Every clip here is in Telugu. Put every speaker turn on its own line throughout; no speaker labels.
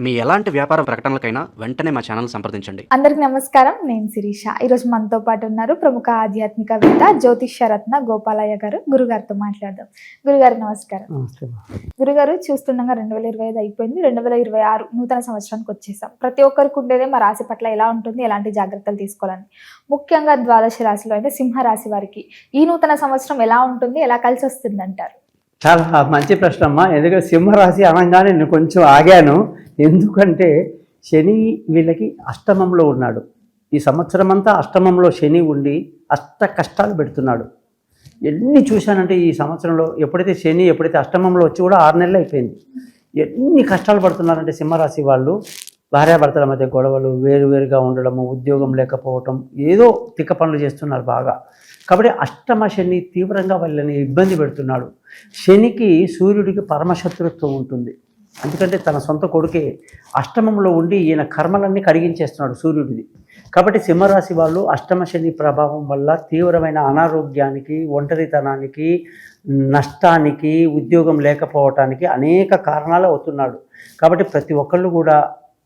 మీ ఎలాంటి వ్యాపార ప్రకటనలకైనా వెంటనే మా ఛానల్ సంప్రదించండి.
అందరికి నమస్కారం. నేను శిరీష. ఈరోజు మనతో పాటు ఉన్నారు ప్రముఖ ఆధ్యాత్మికవేత్త జ్యోతిష్యరత్న గోపాలయ్య గారు. గురుగారితో మాట్లాడదాం. గురుగారు నమస్కారం. గురుగారు, చూస్తుండగా 2025 అయిపోయింది, 2026 నూతన సంవత్సరానికి వచ్చేసాం. ప్రతి ఒక్కరికి ఉండేదే మా రాశి పట్ల ఎలా ఉంటుంది, ఎలాంటి జాగ్రత్తలు తీసుకోవాలని. ముఖ్యంగా ద్వాదశ రాశిలో అయితే సింహరాశి వారికి ఈ నూతన సంవత్సరం ఎలా ఉంటుంది, ఎలా కలిసి వస్తుంది అంటారు?
చాలా మంచి ప్రశ్న అమ్మా. ఎందుకంటే సింహరాశి అనగానే నేను కొంచెం ఆగాను. ఎందుకంటే శని వీళ్ళకి అష్టమంలో ఉన్నాడు. ఈ సంవత్సరం అంతా అష్టమంలో శని ఉండి అష్ట కష్టాలు పెడుతున్నాడు. ఎన్ని చూశానంటే ఈ సంవత్సరంలో ఎప్పుడైతే అష్టమంలో వచ్చి కూడా 6 నెలలు అయిపోయింది. ఎన్ని కష్టాలు పడుతున్నారంటే సింహరాశి వాళ్ళు. భార్యాభర్తల మధ్య గొడవలు, వేరువేరుగా ఉండడము, ఉద్యోగం లేకపోవటం, ఏదో తిక్క పనులు చేస్తున్నారు బాగా. కాబట్టి అష్టమ శని తీవ్రంగా వాళ్ళని ఇబ్బంది పెడుతున్నాడు. శనికి సూర్యుడికి పరమశత్రుత్వం ఉంటుంది. ఎందుకంటే తన సొంత కొడుకే అష్టమంలో ఉండి ఈయన కర్మలన్నీ కడిగించేస్తున్నాడు సూర్యుడిది. కాబట్టి సింహరాశి వాళ్ళు అష్టమ శని ప్రభావం వల్ల తీవ్రమైన అనారోగ్యానికి, ఒంటరితనానికి, నష్టానికి, ఉద్యోగం లేకపోవటానికి అనేక కారణాలు అవుతున్నాడు. కాబట్టి ప్రతి ఒక్కళ్ళు కూడా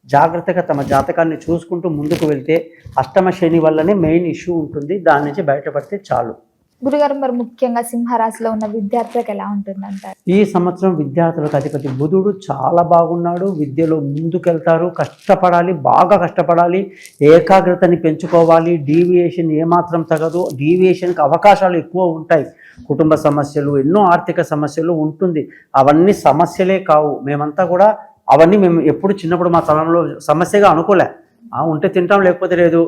జాగ్రత్తగా తమ జాతకాన్ని చూసుకుంటూ ముందుకు వెళ్తే అష్టమ శని వల్లనే మెయిన్ ఇష్యూ ఉంటుంది. దాని నుంచి బయటపడితే చాలు.
గురుగారు, మరి ముఖ్యంగా సింహరాశిలో ఉన్న విద్యార్థులకు ఎలా ఉంటుందంటారు?
ఈ సంవత్సరం విద్యార్థులకు అధిపతి బుధుడు చాలా బాగున్నాడు. విద్యలో ముందుకెళ్తారు. కష్టపడాలి, బాగా కష్టపడాలి, ఏకాగ్రతని పెంచుకోవాలి. డీవియేషన్ ఏమాత్రం తగదు. డీవియేషన్కి అవకాశాలు ఎక్కువ ఉంటాయి. కుటుంబ సమస్యలు, ఎన్నో ఆర్థిక సమస్యలు ఉంటుంది. అవన్నీ సమస్యలే కావు. మేమంతా కూడా అవన్నీ మేము ఎప్పుడు చిన్నప్పుడు మా తలంలో సమస్యగా అనుకోలే. ఉంటే తింటాం, లేకపోతే లేదు.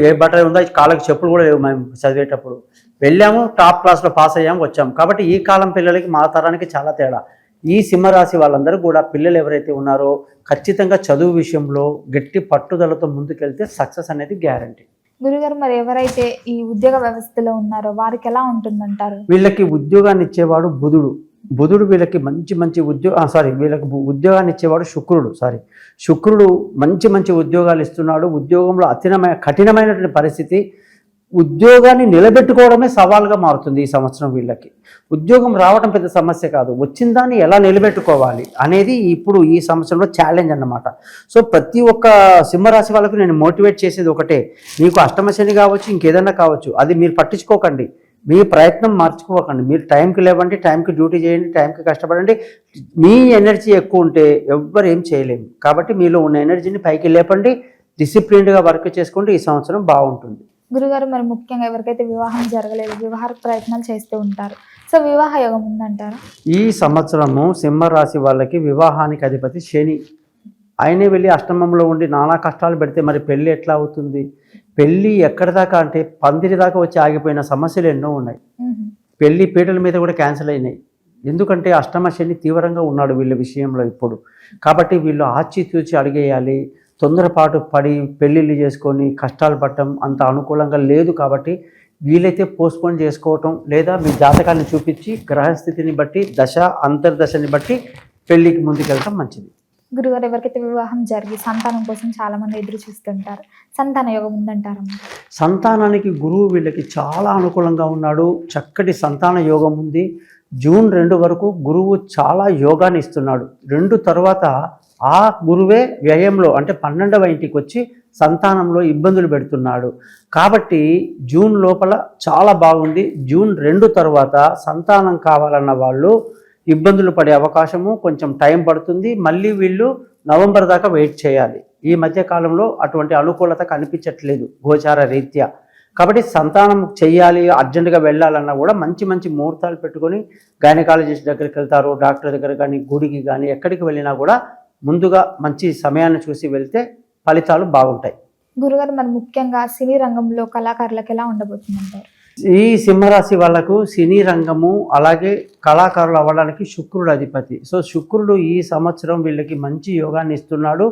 ఏ బట్టలు ఉందో కాళ్ళకి చెప్పులు కూడా లేవు. మేము చదివేటప్పుడు వెళ్ళాము, టాప్ క్లాస్లో పాస్ అయ్యాము, వచ్చాము. కాబట్టి ఈ కాలం పిల్లలకి మా తరానికి చాలా తేడా. ఈ సింహరాశి వాళ్ళందరూ కూడా పిల్లలు ఎవరైతే ఉన్నారో ఖచ్చితంగా చదువు విషయంలో గట్టి పట్టుదలతో ముందుకెళ్తే సక్సెస్ అనేది గ్యారంటీ.
గురుగారు, మరి ఎవరైతే ఈ ఉద్యోగ వ్యవస్థలో ఉన్నారో వారికి ఎలా ఉంటుందంటారు?
వీళ్ళకి ఉద్యోగాన్ని ఇచ్చేవాడు బుధుడు వీళ్ళకి మంచి వీళ్ళకి ఉద్యోగాన్ని ఇచ్చేవాడు శుక్రుడు మంచి ఉద్యోగాలు ఇస్తున్నాడు. ఉద్యోగంలో కఠినమైనటువంటి పరిస్థితి. ఉద్యోగాన్ని నిలబెట్టుకోవడమే సవాల్గా మారుతుంది ఈ సంవత్సరం వీళ్ళకి. ఉద్యోగం రావడం పెద్ద సమస్య కాదు, వచ్చిన దాన్ని ఎలా నిలబెట్టుకోవాలి అనేది ఇప్పుడు ఈ సంవత్సరంలో ఛాలెంజ్ అన్నమాట. సో ప్రతి ఒక్క సింహరాశి వాళ్ళకు నేను మోటివేట్ చేసేది ఒకటే, మీకు అష్టమ శని కావచ్చు, ఇంకేదన్నా కావచ్చు, అది మీరు పట్టించుకోకండి. మీ ప్రయత్నం మార్చుకోకండి. మీరు టైంకి లేవండి, టైంకి డ్యూటీ చేయండి, టైంకి కష్టపడండి. మీ ఎనర్జీ ఎక్కువ ఉంటే ఎవ్వరు ఏం చేయలేము. కాబట్టి మీలో ఉన్న ఎనర్జీని పైకి లేపండి, డిసిప్లిన్డ్గా వర్క్ చేసుకోండి. ఈ సంవత్సరం బాగుంటుంది.
గురుగారు, మరి ముఖ్యంగా ఎవరికైతే వివాహం జరగలేదు, వివాహ ప్రయత్నాలు చేస్తూ ఉంటారు, సో వివాహ యోగం ఉందంటారా? ఈ
సంవత్సరము సింహరాశి వాళ్ళకి వివాహానికి అధిపతి శని. ఆయనే వెళ్ళి అష్టమంలో ఉండి నానా కష్టాలు పెడితే మరి పెళ్ళి ఎట్లా అవుతుంది? పెళ్ళి ఎక్కడి దాకా అంటే పందిరి దాకా వచ్చి ఆగిపోయిన సమస్యలు ఎన్నో ఉన్నాయి. పెళ్లి పీటల మీద కూడా క్యాన్సిల్ అయినాయి. ఎందుకంటే అష్టమ శని తీవ్రంగా ఉన్నాడు వీళ్ళ విషయంలో ఇప్పుడు. కాబట్టి వీళ్ళు ఆచితూచి అడిగేయాలి. తొందరపాటు పడి పెళ్ళిళ్ళు చేసుకొని కష్టాలు పడటం అంత అనుకూలంగా లేదు. కాబట్టి వీలైతే పోస్ట్పోన్ చేసుకోవటం, లేదా మీ జాతకాన్ని చూపించి గ్రహస్థితిని బట్టి, అంతర్దశని బట్టి పెళ్ళికి ముందుకెళ్ళటం మంచిది.
గురుగారు, ఎవరికైతే వివాహం జరిగి సంతానం కోసం చాలా మంది ఎదురు చూస్తుంటారు, సంతాన యోగం ఉందంటారమ్మా?
సంతానానికి గురువు వీళ్ళకి చాలా అనుకూలంగా ఉన్నాడు. చక్కటి సంతాన యోగం ఉంది. జూన్ 2 వరకు గురువు చాలా యోగాన్ని ఇస్తున్నాడు. 2 తర్వాత ఆ గురువే వ్యయంలో అంటే 12వ ఇంటికి వచ్చి సంతానంలో ఇబ్బందులు పెడుతున్నాడు. కాబట్టి జూన్ లోపల చాలా బాగుంది. జూన్ 2 తర్వాత సంతానం కావాలన్న వాళ్ళు ఇబ్బందులు పడే అవకాశము కొంచెం టైం పడుతుంది. మళ్ళీ వీళ్ళు నవంబర్ దాకా వెయిట్ చేయాలి. ఈ మధ్య కాలంలో అటువంటి అనుకూలత కనిపించట్లేదు గోచార రీత్యా. కాబట్టి సంతానం చెయ్యాలి, అర్జెంటుగా వెళ్ళాలన్నా కూడా మంచి ముహూర్తాలు పెట్టుకొని గైనకాలజిస్ట్ దగ్గరికి వెళ్తారు, డాక్టర్ దగ్గర కానీ, గుడికి కానీ, ఎక్కడికి వెళ్ళినా కూడా ముందుగా మంచి సమయాన్ని చూసి వెళ్తే ఫలితాలు బాగుంటాయి.
గురుగారు, మరి ముఖ్యంగా సినీ రంగంలో కళాకారులకు ఎలా ఉండబోతుందంటారు?
ఈ సింహరాశి వాళ్ళకు సినీ రంగము అలాగే కళాకారులు అవ్వడానికి శుక్రుడు అధిపతి. సో శుక్రుడు ఈ సంవత్సరం వీళ్ళకి మంచి యోగాన్ని ఇస్తున్నాడు.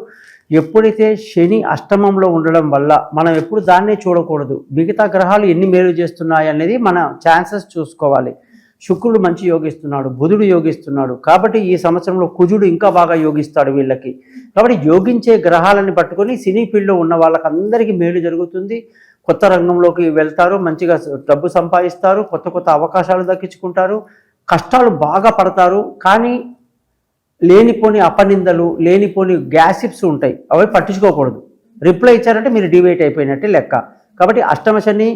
ఎప్పుడైతే శని అష్టమంలో ఉండడం వల్ల మనం ఎప్పుడు దాన్నే చూడకూడదు. మిగతా గ్రహాలు ఎన్ని మేలు చేస్తున్నాయి అనేది మన ఛాన్సెస్ చూసుకోవాలి. శుక్రుడు మంచి యోగిస్తున్నాడు, బుధుడు యోగిస్తున్నాడు. కాబట్టి ఈ సంవత్సరంలో కుజుడు ఇంకా బాగా యోగిస్తాడు వీళ్ళకి. కాబట్టి యోగించే గ్రహాలని పట్టుకొని సినీ ఫీల్డ్లో ఉన్న వాళ్ళకందరికీ మేలు జరుగుతుంది. కొత్త రంగంలోకి వెళ్తారు, మంచిగా డబ్బు సంపాదిస్తారు, కొత్త అవకాశాలు దక్కించుకుంటారు, కష్టాలు బాగా పడతారు. కానీ లేనిపోని అపనిందలు, లేనిపోని గ్యాసిప్స్ ఉంటాయి, అవి పట్టించుకోకూడదు. రిప్లై ఇచ్చారంటే మీరు డివేట్ అయిపోయినట్టే లెక్క. కాబట్టి అష్టమ శని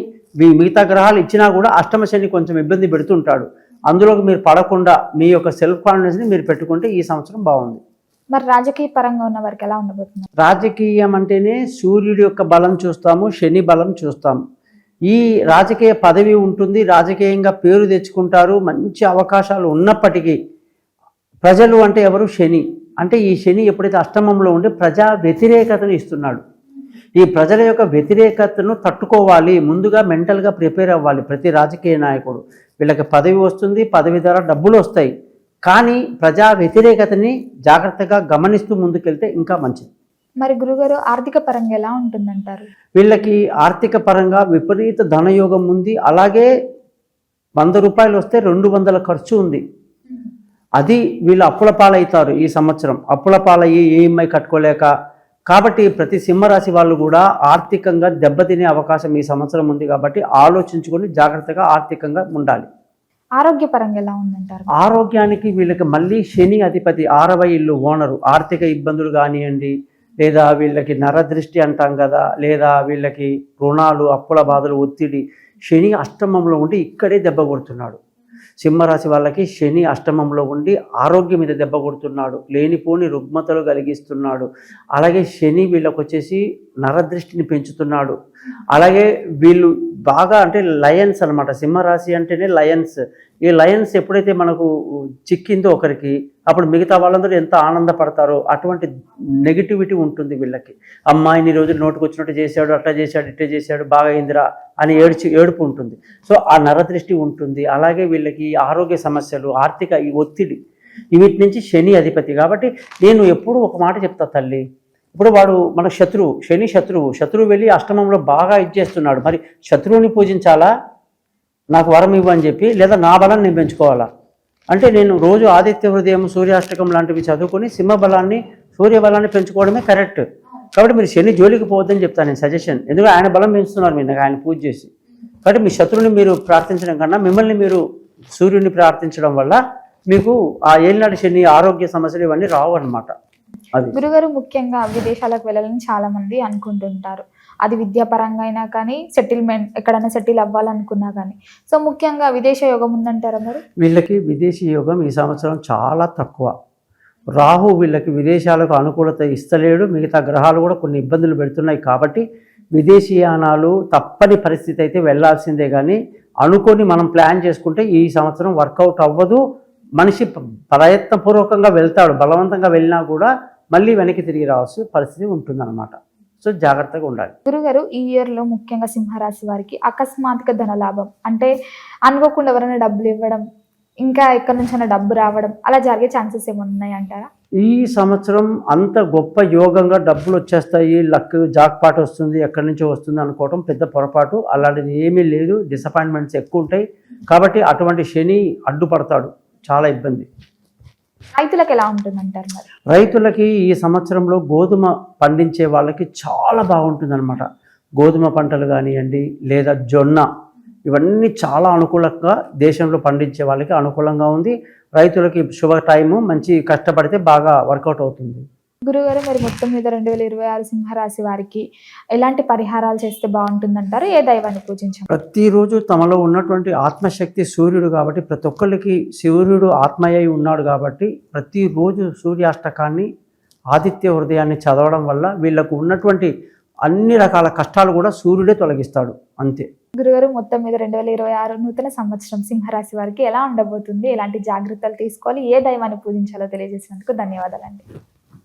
మిగతా గ్రహాలు ఇచ్చినా కూడా అష్టమ శని కొంచెం ఇబ్బంది పెడుతుంటాడు. అందులోకి మీరు పడకుండా మీ యొక్క సెల్ఫ్ కాన్ఫిడెన్స్ని మీరు పెట్టుకుంటే ఈ సంవత్సరం బాగుంది.
మరి రాజకీయ పరంగా ఉన్న వారికి ఎలా ఉండబోతుంది?
రాజకీయం అంటేనే సూర్యుడి యొక్క బలం చూస్తాము, శని బలం చూస్తాము. ఈ రాజకీయ పదవి ఉంటుంది, రాజకీయంగా పేరు తెచ్చుకుంటారు, మంచి అవకాశాలు ఉన్నప్పటికీ ప్రజలు అంటే ఎవరు? శని. అంటే ఈ శని ఎప్పుడైతే అష్టమంలో ఉండి ప్రజా వ్యతిరేకతను ఇస్తున్నాడు. ఈ ప్రజల యొక్క వ్యతిరేకతను తట్టుకోవాలి, ముందుగా మెంటల్గా ప్రిపేర్ అవ్వాలి ప్రతి రాజకీయ నాయకుడు. వీళ్ళకి పదవి వస్తుంది, పదవి ద్వారా డబ్బులు వస్తాయి, కానీ ప్రజా వ్యతిరేకతని జాగ్రత్తగా గమనిస్తూ ముందుకెళ్తే ఇంకా మంచిది.
మరి గురుగారు ఆర్థిక పరంగా ఎలా ఉంటుందంటారు?
వీళ్ళకి ఆర్థిక పరంగా విపరీత ధనయోగం ఉంది. అలాగే 100 రూపాయలు వస్తే 200 ఖర్చు ఉంది. అది వీళ్ళు అప్పుల పాలవుతారు ఈ సంవత్సరం. అప్పుల పాలయ్యి ఈఎంఐ కట్టుకోలేక. కాబట్టి ప్రతి సింహరాశి వాళ్ళు కూడా ఆర్థికంగా దెబ్బతినే అవకాశం ఈ సంవత్సరం ఉంది. కాబట్టి ఆలోచించుకొని జాగ్రత్తగా ఆర్థికంగా ఉండాలి.
ఆరోగ్యపరంగా ఎలా ఉందంటారు?
ఆరోగ్యానికి వీళ్ళకి మళ్ళీ శని అధిపతి 6వ ఇల్లు ఓనరు. ఆర్థిక ఇబ్బందులు కానివ్వండి, లేదా వీళ్ళకి నరదృష్టి అంటాం కదా, లేదా వీళ్ళకి రుణాలు, అప్పుల బాధలు, ఒత్తిడి. శని అష్టమంలో ఉండి ఇక్కడే దెబ్బ కొడుతున్నాడు. సింహరాశి వాళ్ళకి శని అష్టమంలో ఉండి ఆరోగ్యం మీద దెబ్బ కొడుతున్నాడు, లేనిపోని రుగ్మతలు కలిగిస్తున్నాడు. అలాగే శని వీళ్ళకి వచ్చేసి నరదృష్టిని పెంచుతున్నాడు. అలాగే వీళ్ళు బాగా అంటే లయన్స్ అనమాట. సింహరాశి అంటేనే లయన్స్. ఈ లయన్స్ ఎప్పుడైతే మనకు చిక్కిందో ఒకరికి, అప్పుడు మిగతా వాళ్ళందరూ ఎంత ఆనందపడతారో అటువంటి నెగిటివిటీ ఉంటుంది వీళ్ళకి. అమ్మాయిని రోజులు నోటుకు వచ్చినట్టు చేశాడు, అట్లా చేశాడు, ఇట్లా చేశాడు, బాగా అయిందిరా అని ఏడుపు ఉంటుంది. సో ఆ నరదృష్టి ఉంటుంది. అలాగే వీళ్ళకి ఆరోగ్య సమస్యలు, ఆర్థిక ఈ ఒత్తిడి, వీటి నుంచి శని అధిపతి. కాబట్టి నేను ఎప్పుడు ఒక మాట చెప్తా తల్లి, ఇప్పుడు వాడు మన శత్రువు, శని శత్రువు వెళ్ళి అష్టమంలో బాగా ఇచ్చేస్తున్నాడు. మరి శత్రువుని పూజించాలా, నాకు వరం ఇవ్వని చెప్పి, లేదా నా బలం నేను పెంచుకోవాలా? అంటే నేను రోజు ఆదిత్య హృదయం, సూర్యాష్టకం లాంటివి చదువుకొని సింహ బలాన్ని, సూర్య బలాన్ని పెంచుకోవడమే కరెక్ట్. కాబట్టి మీరు శని జోలికి పోవద్దని చెప్తాను నేను సజెషన్. ఎందుకంటే ఆయన బలం పెంచుతున్నారు మీరు, ఆయన పూజ చేసి. కాబట్టి మీ శత్రువుని మీరు ప్రార్థించడం కన్నా మిమ్మల్ని మీరు సూర్యుడిని ప్రార్థించడం వల్ల మీకు ఆ ఏలినాటి శని ఆరోగ్య సమస్యలు ఇవన్నీ రావు అన్నమాట. అది
గురుగారు ముఖ్యంగా విదేశాలకు వెళ్ళాలని చాలా మంది అనుకుంటుంటారు. అది విద్యాపరంగా అయినా కానీ, సెటిల్మెంట్ ఎక్కడైనా సెటిల్ అవ్వాలనుకున్నా కానీ. సో ముఖ్యంగా విదేశ యోగం ఉందంటారా మరి? వీళ్ళకి
విదేశీ యోగం ఈ సంవత్సరం చాలా తక్కువ. రాహు వీళ్ళకి విదేశాలకు అనుకూలత ఇస్తలేడు. మిగతా గ్రహాలు కూడా కొన్ని ఇబ్బందులు పెడుతున్నాయి. కాబట్టి విదేశీయానాలు తప్పని పరిస్థితి అయితే వెళ్లాల్సిందే. కానీ అనుకొని మనం ప్లాన్ చేసుకుంటే ఈ సంవత్సరం వర్కౌట్ అవ్వదు. మనిషి ప్రయత్నపూర్వకంగా వెళ్తాడు, బలవంతంగా వెళ్ళినా కూడా మళ్ళీ వెనక్కి తిరిగి రావాల్సిన పరిస్థితి ఉంటుందన్నమాట. సో జాగ్రత్తగా ఉండాలి.
గురుగారు ఈ ఇయర్లో ముఖ్యంగా సింహరాశి వారికి అకస్మాత్తుగా ధన లాభం, అంటే అనుకోకుండా ఎవరైనా డబ్బులు ఇవ్వడం, ఇంకా ఎక్కడి నుంచైనా డబ్బు రావడం, అలా జరిగే ఛాన్సెస్ ఏమైనా ఉన్నాయి అంటారా?
ఈ సంవత్సరం అంత గొప్ప యోగంగా డబ్బులు వచ్చేస్తాయి, లక్ జాక్పాట్ వస్తుంది, ఎక్కడి నుంచో వస్తుంది అనుకోవడం పెద్ద పొరపాటు. అలాంటిది ఏమీ లేదు. డిసప్పాయింట్మెంట్స్ ఎక్కువ ఉంటాయి. కాబట్టి అటువంటి శని అడ్డుపడతాడు, చాలా ఇబ్బంది.
రైతులకు ఎలా ఉంటుందంటారు మరి?
రైతులకి ఈ సంవత్సరంలో గోధుమ పండించే వాళ్ళకి చాలా బాగుంటుంది అనమాట. గోధుమ పంటలు కానివ్వండి, లేదా జొన్న, ఇవన్నీ చాలా అనుకూలంగా దేశంలో పండించే వాళ్ళకి అనుకూలంగా ఉంది. రైతులకి శుభ టైము, మంచి కష్టపడితే బాగా వర్కౌట్ అవుతుంది.
గురుగారు మరి మొత్తం మీద 2026 సింహరాశి వారికి ఎలాంటి పరిహారాలు చేస్తే బాగుంటుందంటారు? ఏ దైవాన్ని పూజించాలి?
ప్రతిరోజు తమలో ఉన్నటువంటి ఆత్మశక్తి సూర్యుడు కాబట్టి, ప్రతి ఒక్కరికి సూర్యుడు ఆత్మయ్యి ఉన్నాడు కాబట్టి ప్రతిరోజు సూర్యాష్టకాన్ని, ఆదిత్య హృదయాన్ని చదవడం వల్ల వీళ్ళకు ఉన్నటువంటి అన్ని రకాల కష్టాలు కూడా సూర్యుడే తొలగిస్తాడు. అంతే.
గురుగారు మొత్తం మీద 2026 నూతన సంవత్సరం సింహరాశి వారికి ఎలా ఉండబోతుంది, ఎలాంటి జాగ్రత్తలు తీసుకోవాలి, ఏ దైవాన్ని పూజించాలో తెలియజేసినందుకు ధన్యవాదాలండి.